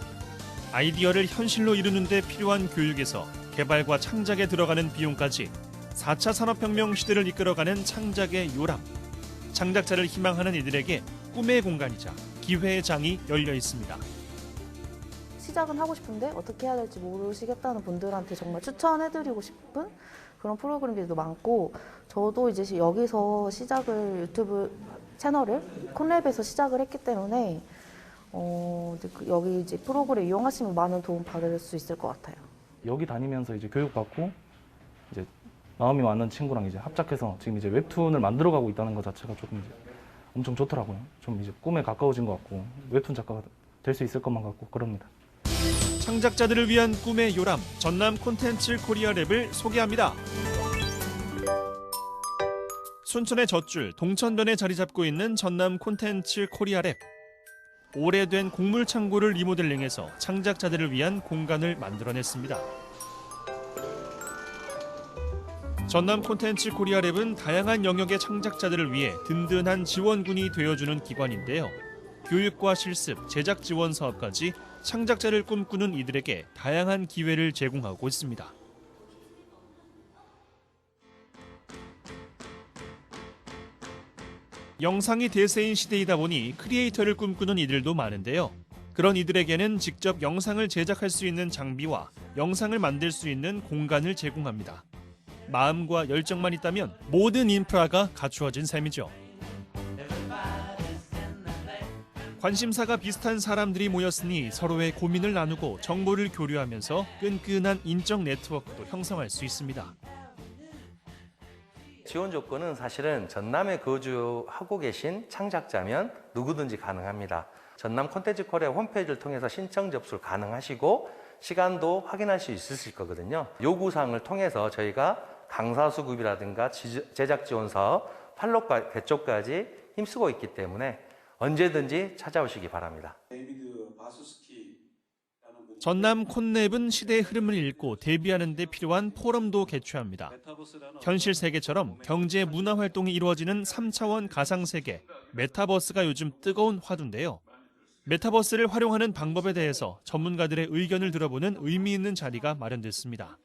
아이디어를 현실로 이루는 데 필요한 교육에서 개발과 창작에 들어가는 비용까지 4차 산업혁명 시대를 이끌어가는 창작의 요람. 창작자를 희망하는 이들에게 꿈의 공간이자 기회의 장이 열려 있습니다. 시작은 하고 싶은데 어떻게 해야 될지 모르시겠다는 분들한테 정말 추천해드리고 싶은 그런 프로그램들도 많고, 저도 이제 여기서 시작을 유튜브 채널을 콘랩에서 시작을 했기 때문에 여기 이제 프로그램 이용하시면 많은 도움 받을 수 있을 것 같아요. 여기 다니면서 이제 교육받고 이제 마음이 맞는 친구랑 이제 합작해서 지금 이제 웹툰을 만들어가고 있다는 것 자체가 조금 이제 엄청 좋더라고요. 좀 이제 꿈에 가까워진 것 같고 웹툰 작가가 될 수 있을 것만 같고 그럽니다. 창작자들을 위한 꿈의 요람, 전남 콘텐츠 코리아 랩을 소개합니다. 순천의 젖줄 동천변에 자리 잡고 있는 전남 콘텐츠 코리아 랩. 오래된 곡물 창고를 리모델링해서 창작자들을 위한 공간을 만들어냈습니다. 전남 콘텐츠 코리아 랩은 다양한 영역의 창작자들을 위해 든든한 지원군이 되어주는 기관인데요. 교육과 실습, 제작 지원 사업까지 창작자를 꿈꾸는 이들에게 다양한 기회를 제공하고 있습니다. 영상이 대세인 시대이다 보니 크리에이터를 꿈꾸는 이들도 많은데요. 그런 이들에게는 직접 영상을 제작할 수 있는 장비와 영상을 만들 수 있는 공간을 제공합니다. 마음과 열정만 있다면 모든 인프라가 갖추어진 셈이죠. 관심사가 비슷한 사람들이 모였으니 서로의 고민을 나누고 정보를 교류하면서 끈끈한 인적 네트워크도 형성할 수 있습니다. 지원 조건은 사실은 전남에 거주하고 계신 창작자면 누구든지 가능합니다. 전남 콘텐츠 코리아 홈페이지를 통해서 신청 접수를 가능하시고 시간도 확인할 수 있으실 거거든요. 요구사항을 통해서 저희가 강사 수급이라든가 제작 지원 사업, 판로과 개쪽까지 힘쓰고 있기 때문에 언제든지 찾아오시기 바랍니다. 전남 콘랩은 시대의 흐름을 읽고 대비하는 데 필요한 포럼도 개최합니다. 현실 세계처럼 경제 문화 활동이 이루어지는 3차원 가상세계, 메타버스가 요즘 뜨거운 화두인데요. 메타버스를 활용하는 방법에 대해서 전문가들의 의견을 들어보는 의미 있는 자리가 마련됐습니다.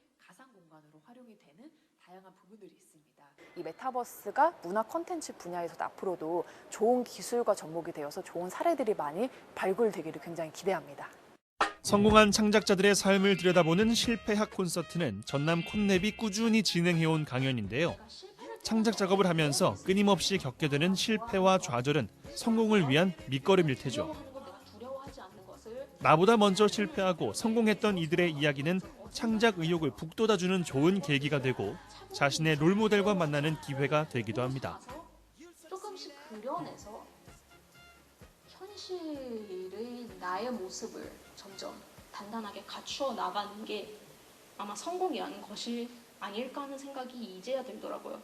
이 메타버스가 문화 콘텐츠 분야에서도 앞으로도 좋은 기술과 접목이 되어서 좋은 사례들이 많이 발굴되기를 굉장히 기대합니다. 성공한 창작자들의 삶을 들여다보는 실패학 콘서트는 전남 콘랩이 꾸준히 진행해온 강연인데요. 창작 작업을 하면서 끊임없이 겪게 되는 실패와 좌절은 성공을 위한 밑거름일 테죠. 나보다 먼저 실패하고 성공했던 이들의 이야기는 창작 의욕을 북돋아주는 좋은 계기가 되고 자신의 롤모델과 만나는 기회가 되기도 합니다. 조금씩 그려내서 현실의 나의 모습을 점점 단단하게 갖추어 나가는 게 아마 성공이라는 것이 아닐까 하는 생각이 이제야 들더라고요.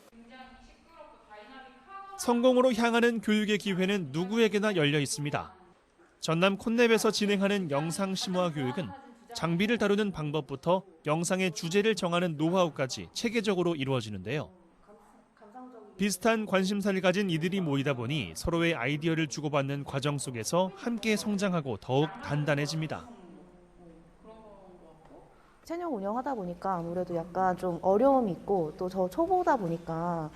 성공으로 향하는 교육의 기회는 누구에게나 열려 있습니다. 전남 콘랩에서 진행하는 영상 심화 교육은 장비를 다루는 방법부터 영상의 주제를 정하는 노하우까지 체계적으로 이루어지는데요. 비슷한 관심사를 가진 이들이 모이다 보니 서로의 아이디어를 주고받는 과정 속에서 함께 성장하고 더욱 단단해집니다. 채용 운영하다 보니까 아무래도 약간 좀 어려움이 있고 또 저 초보다 보니까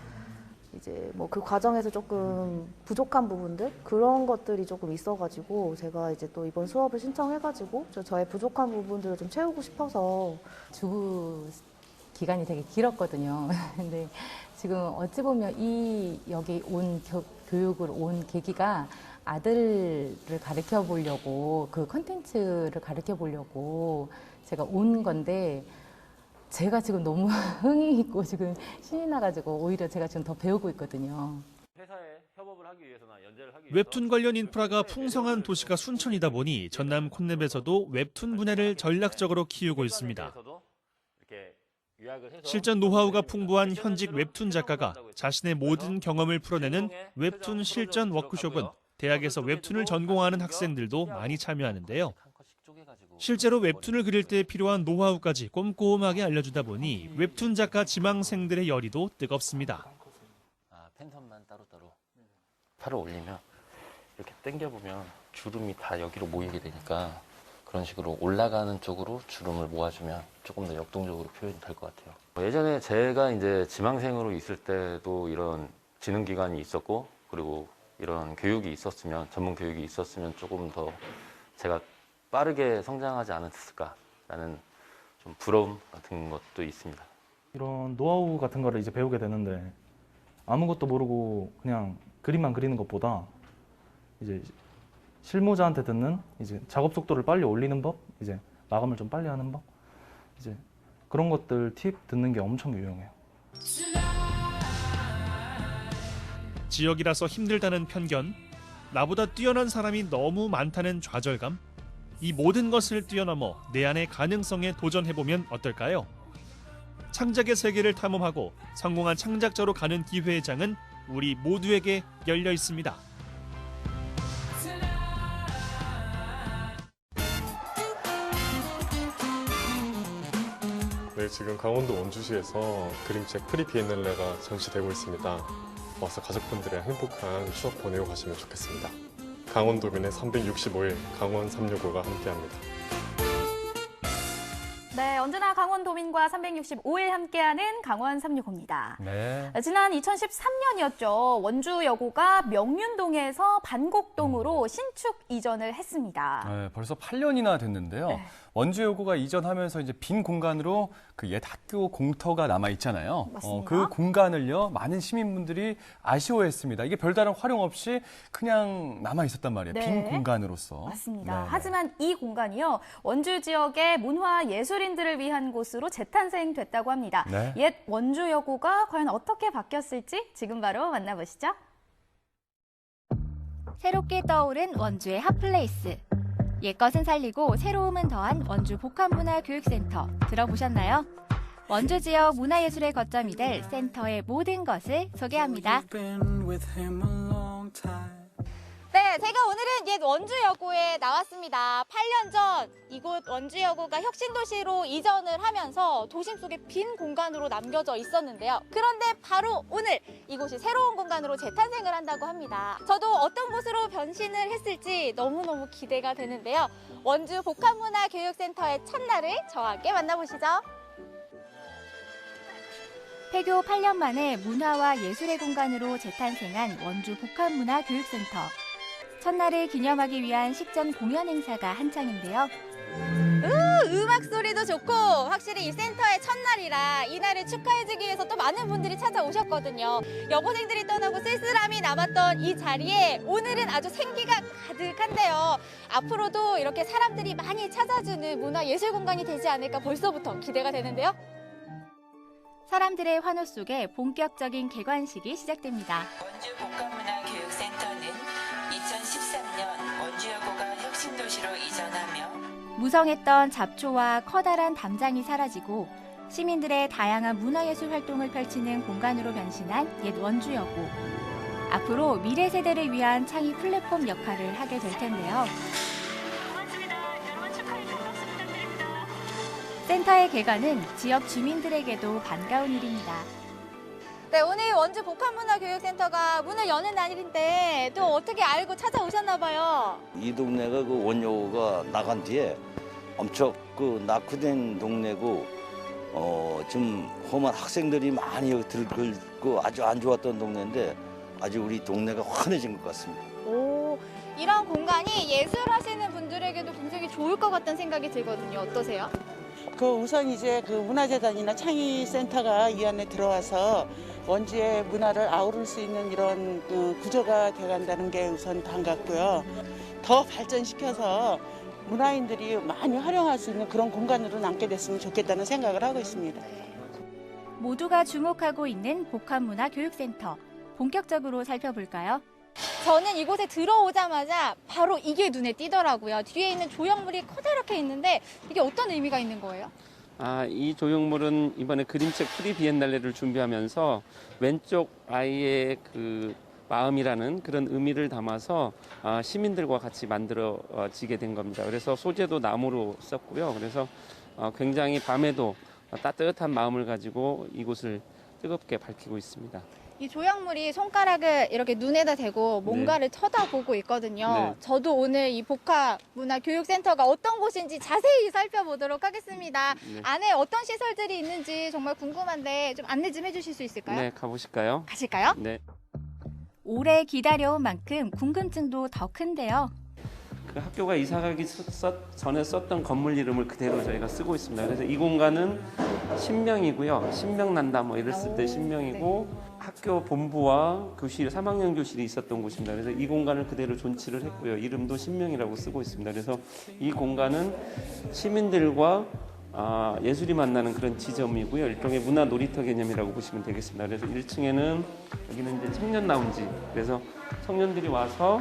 이제 뭐 그 과정에서 조금 부족한 부분들 그런 것들이 조금 있어가지고 제가 이제 또 이번 수업을 신청해가지고 저의 부족한 부분들을 좀 채우고 싶어서 주부 기간이 되게 길었거든요. 근데 지금 어찌 보면 여기 온 교육을 온 계기가 아들을 가르쳐 보려고 그 컨텐츠를 가르쳐 보려고 제가 온 건데 제가 지금 너무 흥이 있고 지금 신이 나가지고 오히려 제가 지금 더 배우고 있거든요. 웹툰 관련 인프라가 풍성한 도시가 순천이다 보니 전남 콘랩에서도 웹툰 분야를 전략적으로 키우고 있습니다. 실전 노하우가 풍부한 현직 웹툰 작가가 자신의 모든 경험을 풀어내는 웹툰 실전 워크숍은 대학에서 웹툰을 전공하는 학생들도 많이 참여하는데요. 실제로 웹툰을 그릴 때 필요한 노하우까지 꼼꼼하게 알려주다 보니 웹툰 작가 지망생들의 열의도 뜨겁습니다. 펜선만 따로따로 팔을 올리면 이렇게 당겨보면 주름이 다 여기로 모이게 되니까 그런 식으로 올라가는 쪽으로 주름을 모아주면 조금 더 역동적으로 표현이 될 것 같아요. 예전에 제가 이제 지망생으로 있을 때도 이런 지능기관이 있었고 그리고 이런 교육이 있었으면 전문 교육이 있었으면 조금 더 제가 빠르게 성장하지 않았을까라는 좀 부러움 같은 것도 있습니다. 이런 노하우 같은 거를 이제 배우게 되는데 아무것도 모르고 그냥 그림만 그리는 것보다 이제 실무자한테 듣는 이제 작업 속도를 빨리 올리는 법, 이제 마감을 좀 빨리 하는 법, 이제 그런 것들 팁 듣는 게 엄청 유용해요. 지역이라서 힘들다는 편견, 나보다 뛰어난 사람이 너무 많다는 좌절감, 이 모든 것을 뛰어넘어 내 안의 가능성에 도전해보면 어떨까요? 창작의 세계를 탐험하고 성공한 창작자로 가는 기회의 장은 우리 모두에게 열려 있습니다. 네, 지금 강원도 원주시에서 그림책 프리 비엔날레가 전시되고 있습니다. 와서 가족분들의 행복한 추억 보내고 가시면 좋겠습니다. 강원도민의 365일 강원 365가 함께합니다. 네, 언제나 강원도민과 365일 함께하는 강원 365입니다. 네. 지난 2013년이었죠. 원주여고가 명륜동에서 반곡동으로 신축 이전을 했습니다. 네, 벌써 8년이나 됐는데요. 네. 원주여고가 이전하면서 이제 빈 공간으로 그 옛 학교 공터가 남아 있잖아요. 맞습니다. 그 공간을요, 많은 시민분들이 아쉬워했습니다. 이게 별다른 활용 없이 그냥 남아 있었단 말이에요. 네. 빈 공간으로서. 맞습니다. 네. 하지만 이 공간이요, 원주 지역의 문화 예술인들을 위한 곳으로 재탄생됐다고 합니다. 네. 옛 원주여고가 과연 어떻게 바뀌었을지 지금 바로 만나보시죠. 새롭게 떠오른 원주의 핫플레이스. 옛것은 살리고 새로움은 더한 원주 복합문화교육센터 들어보셨나요? 원주 지역 문화예술의 거점이 될 센터의 모든 것을 소개합니다. 네, 제가 오늘은 옛 원주여고에 나왔습니다. 8년 전 이곳 원주여고가 혁신도시로 이전을 하면서 도심 속에 빈 공간으로 남겨져 있었는데요. 그런데 바로 오늘 이곳이 새로운 공간으로 재탄생을 한다고 합니다. 저도 어떤 곳으로 변신을 했을지 너무너무 기대가 되는데요. 원주 복합문화교육센터의 첫날을 저와 함께 만나보시죠. 폐교 8년 만에 문화와 예술의 공간으로 재탄생한 원주 복합문화교육센터. 첫날을 기념하기 위한 식전 공연 행사가 한창인데요. 음악 소리도 좋고 확실히 이 센터의 첫날이라 이날을 축하해주기 위해서 또 많은 분들이 찾아오셨거든요. 여고생들이 떠나고 쓸쓸함이 남았던 이 자리에 오늘은 아주 생기가 가득한데요. 앞으로도 이렇게 사람들이 많이 찾아주는 문화예술 공간이 되지 않을까 벌써부터 기대가 되는데요. 사람들의 환호 속에 본격적인 개관식이 시작됩니다. 원주 복합문화교육센터는 2013년 원주여고가 혁신도시로 이전하며 무성했던 잡초와 커다란 담장이 사라지고 시민들의 다양한 문화예술 활동을 펼치는 공간으로 변신한 옛 원주여고. 앞으로 미래 세대를 위한 창의 플랫폼 역할을 하게 될 텐데요. 센터의 개관은 지역 주민들에게도 반가운 일입니다. 네, 오늘 원주 복합문화교육센터가 문을 여는 날인데 또 어떻게 알고 찾아오셨나 봐요. 이 동네가 그 원여고가 나간 뒤에 엄청 그 낙후된 동네고 좀 험한 학생들이 많이 여기 들고 아주 안 좋았던 동네인데 아주 우리 동네가 환해진 것 같습니다. 오, 이런 공간이 예술하시는 분들에게도 굉장히 좋을 것 같다는 생각이 들거든요. 어떠세요? 우선 이제 그 문화재단이나 창의센터가 이 안에 들어와서 원주의 문화를 아우를 수 있는 이런 구조가 돼간다는 게 우선 반갑고요. 더 발전시켜서 문화인들이 많이 활용할 수 있는 그런 공간으로 남게 됐으면 좋겠다는 생각을 하고 있습니다. 모두가 주목하고 있는 복합문화교육센터. 본격적으로 살펴볼까요? 저는 이곳에 들어오자마자 바로 이게 눈에 띄더라고요. 뒤에 있는 조형물이 커다랗게 있는데 이게 어떤 의미가 있는 거예요? 이 조형물은 이번에 그림책 프리 비엔날레를 준비하면서 왼쪽 아이의 그 마음이라는 그런 의미를 담아서 시민들과 같이 만들어지게 된 겁니다. 그래서 소재도 나무로 썼고요. 그래서 굉장히 밤에도 따뜻한 마음을 가지고 이곳을 뜨겁게 밝히고 있습니다. 이 조형물이 손가락을 이렇게 눈에다 대고 뭔가를 쳐다보고 있거든요. 네. 저도 오늘 이 복합문화교육센터가 어떤 곳인지 자세히 살펴보도록 하겠습니다. 네. 안에 어떤 시설들이 있는지 정말 궁금한데 좀 안내 좀 해주실 수 있을까요? 네, 가보실까요? 가실까요? 네. 오래 기다려온 만큼 궁금증도 더 큰데요. 그 학교가 이사 가기 전에 썼던 건물 이름을 그대로 저희가 쓰고 있습니다. 그래서 이 공간은 신명이고요. 신명난다 뭐 이랬을 때 신명이고 학교 본부와 교실, 3학년 교실이 있었던 곳입니다. 그래서 이 공간을 그대로 존치를 했고요. 이름도 신명이라고 쓰고 있습니다. 그래서 이 공간은 시민들과 예술이 만나는 그런 지점이고요. 일종의 문화 놀이터 개념이라고 보시면 되겠습니다. 그래서 1층에는 여기는 이제 청년 라운지. 그래서 청년들이 와서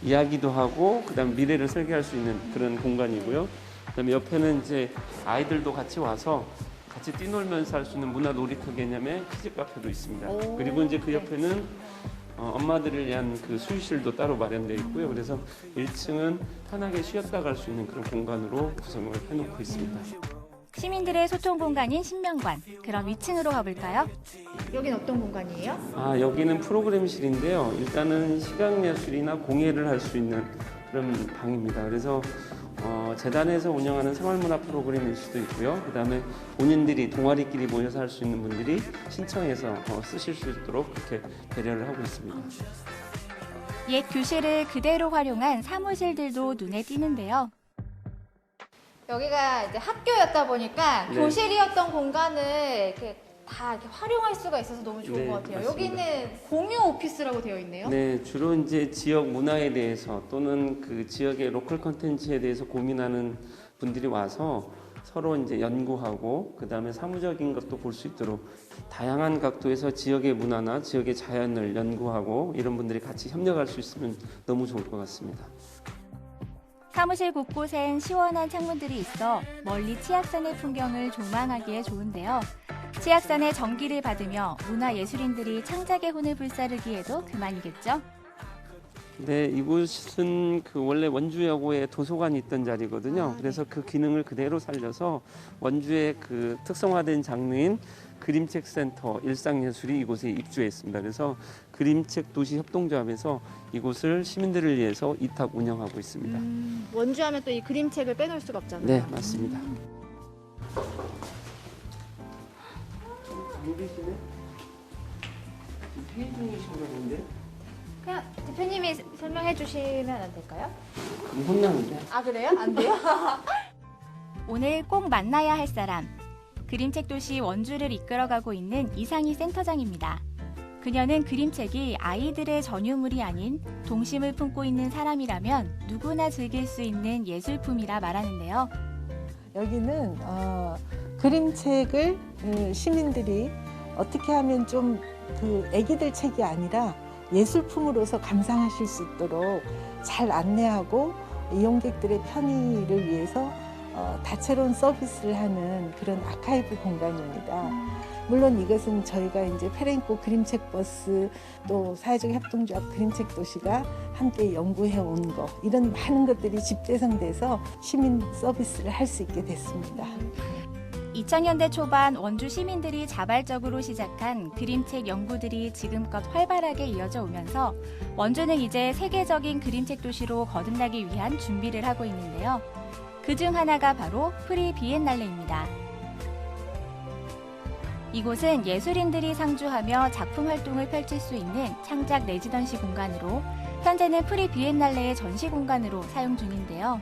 이야기도 하고 그다음 미래를 설계할 수 있는 그런 공간이고요. 그다음에 옆에는 이제 아이들도 같이 와서 같이 뛰놀면서 할 수 있는 문화 놀이터 개념의 키즈 카페도 있습니다. 그리고 이제 그 옆에는 엄마들을 위한 그 수유실도 따로 마련되어 있고요. 그래서 1층은 편하게 쉬었다 갈 수 있는 그런 공간으로 구성을 해놓고 있습니다. 시민들의 소통 공간인 신명관. 그럼 위층으로 가볼까요? 여긴 어떤 공간이에요? 여기는 프로그램실인데요. 일단은 시각예술이나 공예를 할 수 있는 그런 방입니다. 그래서 재단에서 운영하는 생활문화 프로그램일 수도 있고요. 그다음에 본인들이 동아리끼리 모여서 할 수 있는 분들이 신청해서 쓰실 수 있도록 그렇게 배려를 하고 있습니다. 옛 교실을 그대로 활용한 사무실들도 눈에 띄는데요. 여기가 이제 학교였다 보니까 네. 교실이었던 공간을 이렇게 다 이렇게 활용할 수가 있어서 너무 좋은 네, 것 같아요. 맞습니다. 여기는 공유 오피스라고 되어 있네요. 네, 주로 이제 지역 문화에 대해서 또는 그 지역의 로컬 컨텐츠에 대해서 고민하는 분들이 와서 서로 이제 연구하고 그다음에 사무적인 것도 볼 수 있도록 다양한 각도에서 지역의 문화나 지역의 자연을 연구하고 이런 분들이 같이 협력할 수 있으면 너무 좋을 것 같습니다. 사무실 곳곳엔 시원한 창문들이 있어 멀리 치악산의 풍경을 조망하기에 좋은데요. 치악산의 전기를 받으며 문화예술인들이 창작의 혼을 불사르기에도 그만이겠죠? 네, 이곳은 그 원래 원주여고에 도서관이 있던 자리거든요. 그래서 그 기능을 그대로 살려서 원주의 그 특성화된 장르인 그림책 센터 일상예술이 이곳에 입주했습니다. 그래서 그림책 도시 협동조합에서 이곳을 시민들을 위해서 이탁 운영하고 있습니다. 원주하면 또 이 그림책을 빼놓을 수가 없잖아요. 네, 맞습니다. 회의 중이신가 본데? 그냥 대표님이 설명해 주시면 안 될까요? 혼나는데? 아 그래요? 안 돼요? 오늘 꼭 만나야 할 사람. 그림책 도시 원주를 이끌어가고 있는 이상희 센터장입니다. 그녀는 그림책이 아이들의 전유물이 아닌 동심을 품고 있는 사람이라면 누구나 즐길 수 있는 예술품이라 말하는데요. 여기는 그림책을 시민들이 어떻게 하면 좀 그 애기들 책이 아니라 예술품으로서 감상하실 수 있도록 잘 안내하고 이용객들의 편의를 위해서 다채로운 서비스를 하는 그런 아카이브 공간입니다. 물론 이것은 저희가 이제 페레인코 그림책 버스 또 사회적 협동조합 그림책 도시가 함께 연구해 온 거 이런 많은 것들이 집대성돼서 시민 서비스를 할 수 있게 됐습니다. 2000년대 초반 원주 시민들이 자발적으로 시작한 그림책 연구들이 지금껏 활발하게 이어져 오면서 원주는 이제 세계적인 그림책 도시로 거듭나기 위한 준비를 하고 있는데요. 그중 하나가 바로 프리 비엔날레입니다. 이곳은 예술인들이 상주하며 작품 활동을 펼칠 수 있는 창작 레지던시 공간으로 현재는 프리 비엔날레의 전시 공간으로 사용 중인데요.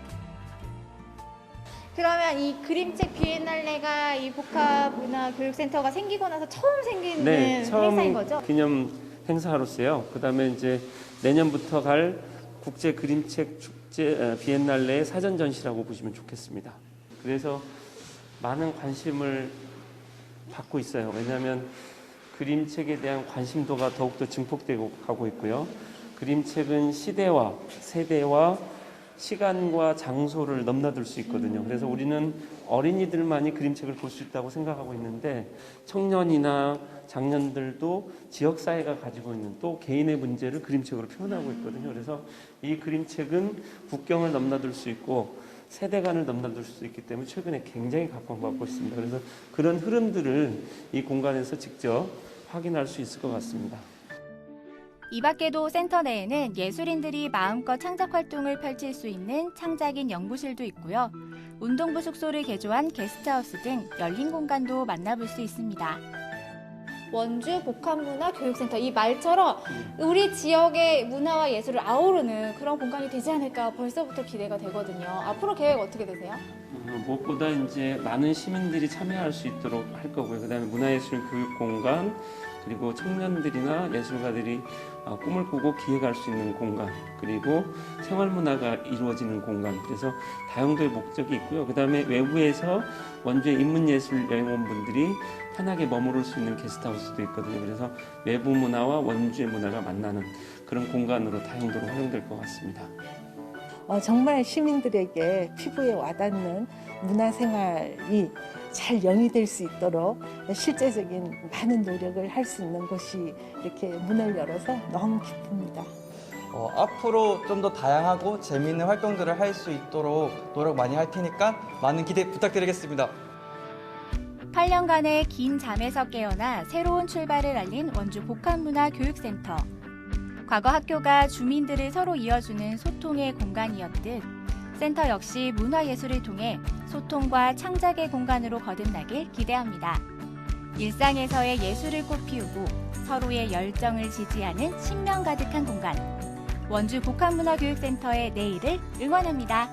그러면 이 그림책 비엔날레가 이 복합문화교육센터가 생기고 나서 처음 생기는 네, 처음 행사인 거죠? 기념 행사로서요. 그다음에 이제 내년부터 갈 국제 그림책 축제 비엔날레의 사전 전시라고 보시면 좋겠습니다. 그래서 많은 관심을 받고 있어요. 왜냐하면 그림책에 대한 관심도가 더욱더 증폭되고 가고 있고요. 그림책은 시대와 세대와 시간과 장소를 넘나들 수 있거든요. 그래서 우리는 어린이들만이 그림책을 볼 수 있다고 생각하고 있는데 청년이나 장년들도 지역사회가 가지고 있는 또 개인의 문제를 그림책으로 표현하고 있거든요. 그래서 이 그림책은 국경을 넘나들 수 있고 세대간을 넘나들 수 있기 때문에 최근에 굉장히 각광받고 있습니다. 그래서 그런 흐름들을 이 공간에서 직접 확인할 수 있을 것 같습니다. 이 밖에도 센터 내에는 예술인들이 마음껏 창작 활동을 펼칠 수 있는 창작인 연구실도 있고요. 운동부 숙소를 개조한 게스트하우스 등 열린 공간도 만나볼 수 있습니다. 원주 복합문화교육센터 이 말처럼 우리 지역의 문화와 예술을 아우르는 그런 공간이 되지 않을까 벌써부터 기대가 되거든요. 앞으로 계획 어떻게 되세요? 무엇보다 이제 많은 시민들이 참여할 수 있도록 할 거고요. 그다음에 문화예술 교육 공간 그리고 청년들이나 예술가들이 꿈을 꾸고 기획할 수 있는 공간 그리고 생활문화가 이루어지는 공간 그래서 다용도의 목적이 있고요. 그다음에 외부에서 원주의 인문예술 여행원분들이 편하게 머무를 수 있는 게스트하우스도 있거든요. 그래서 외부 문화와 원주의 문화가 만나는 그런 공간으로 다용도로 활용될 것 같습니다. 정말 시민들에게 피부에 와닿는 문화생활이 잘 영위될 수 있도록 실제적인 많은 노력을 할 수 있는 곳이 이렇게 문을 열어서 너무 기쁩니다. 앞으로 좀 더 다양하고 재미있는 활동들을 할 수 있도록 노력 많이 할 테니까 많은 기대 부탁드리겠습니다. 8년간의 긴 잠에서 깨어나 새로운 출발을 알린 원주 복합문화교육센터. 과거 학교가 주민들을 서로 이어주는 소통의 공간이었듯 센터 역시 문화예술을 통해 소통과 창작의 공간으로 거듭나길 기대합니다. 일상에서의 예술을 꽃피우고 서로의 열정을 지지하는 신명 가득한 공간. 원주 복합문화교육센터의 내일을 응원합니다.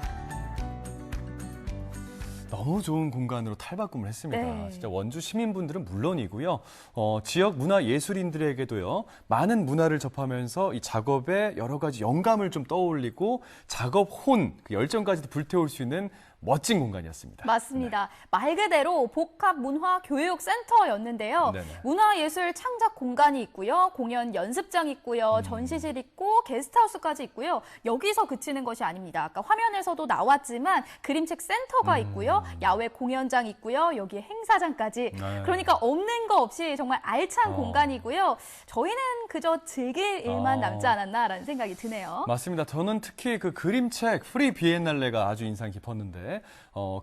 너무 좋은 공간으로 탈바꿈을 했습니다. 네. 진짜 원주 시민분들은 물론이고요. 지역 문화 예술인들에게도요. 많은 문화를 접하면서 이 작업에 여러 가지 영감을 좀 떠올리고 작업 혼, 그 열정까지도 불태울 수 있는 멋진 공간이었습니다. 맞습니다. 말 그대로 복합문화교육센터였는데요. 네네. 문화예술 창작 공간이 있고요. 공연 연습장 있고요. 전시실 있고 게스트하우스까지 있고요. 여기서 그치는 것이 아닙니다. 아까 화면에서도 나왔지만 그림책 센터가 있고요. 야외 공연장 있고요. 여기에 행사장까지. 네. 그러니까 없는 거 없이 정말 알찬 공간이고요. 저희는 그저 즐길 일만 남지 않았나라는 생각이 드네요. 맞습니다. 저는 특히 그 그림책 프리 비엔날레가 아주 인상 깊었는데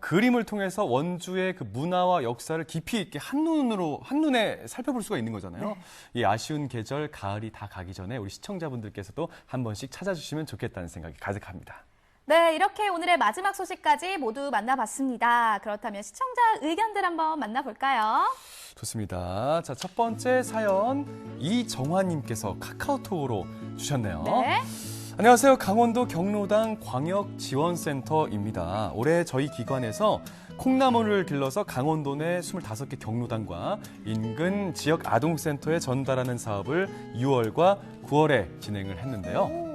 그림을 통해서 원주의 그 문화와 역사를 깊이 있게 한눈에 살펴볼 수가 있는 거잖아요. 네. 이 아쉬운 계절 가을이 다 가기 전에 우리 시청자분들께서도 한 번씩 찾아주시면 좋겠다는 생각이 가득합니다. 네, 이렇게 오늘의 마지막 소식까지 모두 만나봤습니다. 그렇다면 시청자 의견들 한번 만나볼까요? 좋습니다. 자, 첫 번째 사연 이정화님께서 카카오톡으로 주셨네요. 네. 안녕하세요. 강원도 경로당 광역지원센터입니다. 올해 저희 기관에서 콩나물을 길러서 강원도 내 25개 경로당과 인근 지역 아동센터에 전달하는 사업을 6월과 9월에 진행을 했는데요.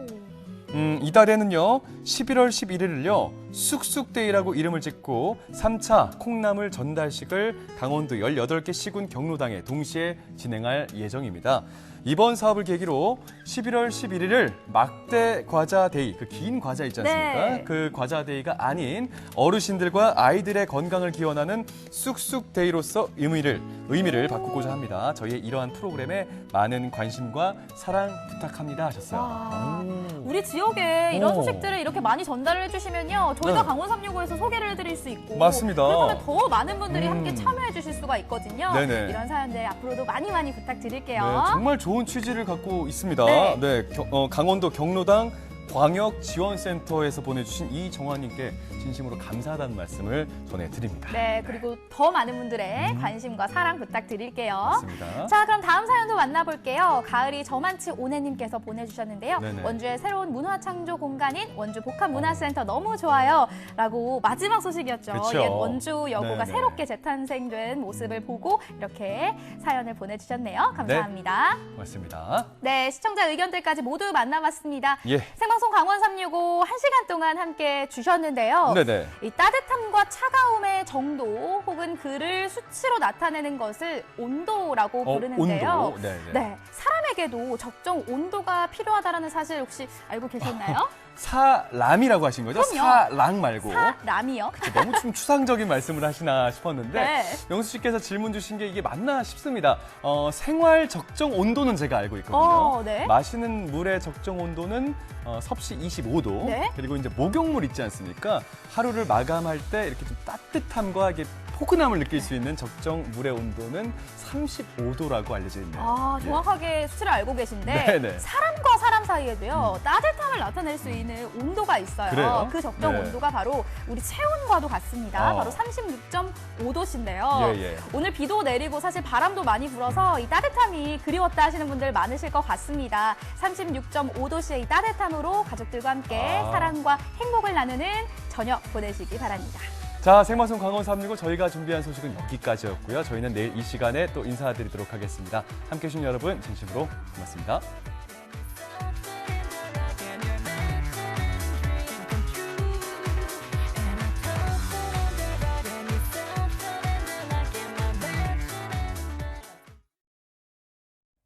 이달에는요, 11월 11일을요, 쑥쑥데이라고 이름을 짓고 3차 콩나물 전달식을 강원도 18개 시군 경로당에 동시에 진행할 예정입니다. 이번 사업을 계기로 11월 11일을 막대 과자 데이, 그 긴 과자 있지 않습니까? 네. 그 과자 데이가 아닌 어르신들과 아이들의 건강을 기원하는 쑥쑥 데이로서 의미를 바꾸고자 합니다. 저희의 이러한 프로그램에 많은 관심과 사랑 부탁합니다 하셨어요. 우리 지역에 이런 오. 소식들을 이렇게 많이 전달을 해주시면요. 저희가 네. 강원 365에서 소개를 해드릴 수 있고. 맞습니다. 그렇다면 더 많은 분들이 함께 참여해 주실 수가 있거든요. 네네. 이런 사연들 앞으로도 많이 부탁드릴게요. 네, 정말 좋은 취지를 갖고 있습니다. 네. 네, 강원도 경로당 광역지원센터에서 보내주신 이정환님께 진심으로 감사하다는 말씀을 전해드립니다. 네, 그리고 더 많은 분들의 관심과 사랑 부탁드릴게요. 맞습니다. 자, 그럼 다음 사연도 만나볼게요. 가을이 저만치 오네님께서 보내주셨는데요. 네네. 원주의 새로운 문화창조 공간인 원주 복합문화센터 너무 좋아요. 라고 마지막 소식이었죠. 그쵸. 옛 원주여고가 네네. 새롭게 재탄생된 모습을 보고 이렇게 사연을 보내주셨네요. 감사합니다. 고맙습니다. 네, 시청자 의견들까지 모두 만나봤습니다. 예. 생방송 강원 365 1시간 동안 함께 주셨는데요. 네네. 이 따뜻함과 차가움의 정도 혹은 그를 수치로 나타내는 것을 온도라고 부르는데요. 온도. 네네. 네, 사람에게도 적정 온도가 필요하다는 사실 혹시 알고 계셨나요? 사람이라고 하신 거죠? 그럼요. 사랑 말고. 사람이요. 너무 좀 추상적인 말씀을 하시나 싶었는데 네. 명수 씨께서 질문 주신 게 이게 맞나 싶습니다. 생활 적정 온도는 제가 알고 있거든요. 네. 마시는 물의 적정 온도는 섭씨 25도. 네. 그리고 이제 목욕물 있지 않습니까? 하루를 마감할 때 이렇게 좀 따뜻함과 이게 포근함을 느낄 수 있는 적정 물의 온도는 35도라고 알려져 있네요. 아, 정확하게 수치를 알고 계신데 네네. 사람과 사람 사이에도요 따뜻함을 나타낼 수 있는 온도가 있어요. 그래요? 그 적정 네. 온도가 바로 우리 체온과도 같습니다. 어. 바로 36.5도신데요. 예. 오늘 비도 내리고 사실 바람도 많이 불어서 이 따뜻함이 그리웠다 하시는 분들 많으실 것 같습니다. 36.5도씨의 이 따뜻함으로 가족들과 함께 사랑과 행복을 나누는 저녁 보내시기 바랍니다. 자, 생방송 강원 365 저희가 준비한 소식은 여기까지였고요. 저희는 내일 이 시간에 또 인사드리도록 하겠습니다. 함께해 주신 여러분 진심으로 고맙습니다.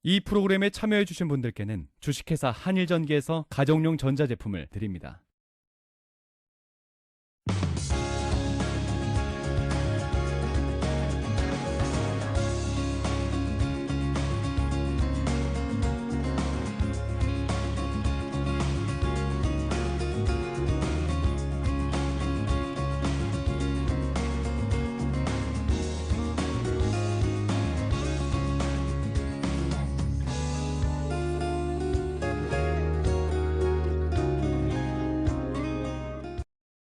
이 프로그램에 참여해 주신 분들께는 주식회사 한일전기에서 가정용 전자제품을 드립니다.